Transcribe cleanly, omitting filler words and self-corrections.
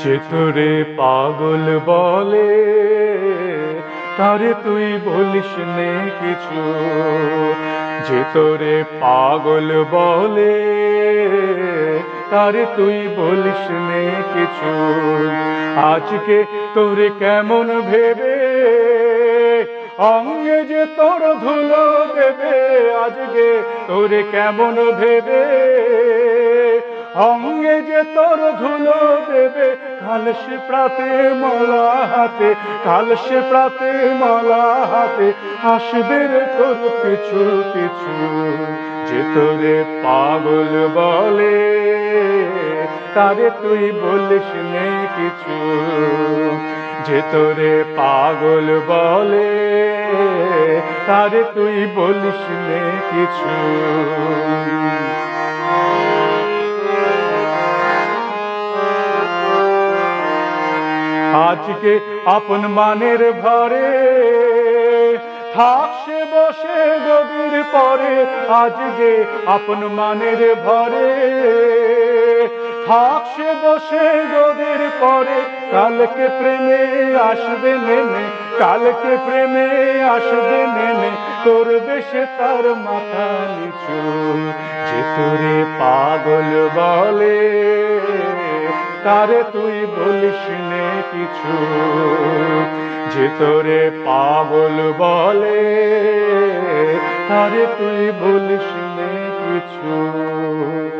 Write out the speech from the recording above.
যে তোরে পাগল বলে তারে তুই বলিস নে কিছু। যে তোরে পাগল বলে তারে তুই বলিস নে কিছু। আজকে তোরে কেমন ভেবে অঙ্গে যে তোর ধুলো দেবে। আজকে তোরে কেমন ভেবে অঙ্গে যে তোর ধুলো দেবে। কাল সে প্রাতে মলা হাতে, কাল সে প্রাতে মলা হাতে আসবে রে তোর পিছু পিছু। যে তোরে পাগল বলে তারে তুই বলিস নে কিছু। যে তোরে পাগল বলে তারে তুই বলিস নে কিছু। আজকে আপন মানের ভরে থাকছে বসে গদির পরে। আজকে আপন মানের ভরে থাকছে বসে গদির পরে। কালকে প্রেমে আসবে নেমে, কালকে প্রেমে আসবে নেমে করবে সে তার মাথা নিচু। যে তোরে পাগল বলে তারে তুই বলিস নে কিছু। যে তোরে পাগল বলে তারে তুই বলিস নে কিছু।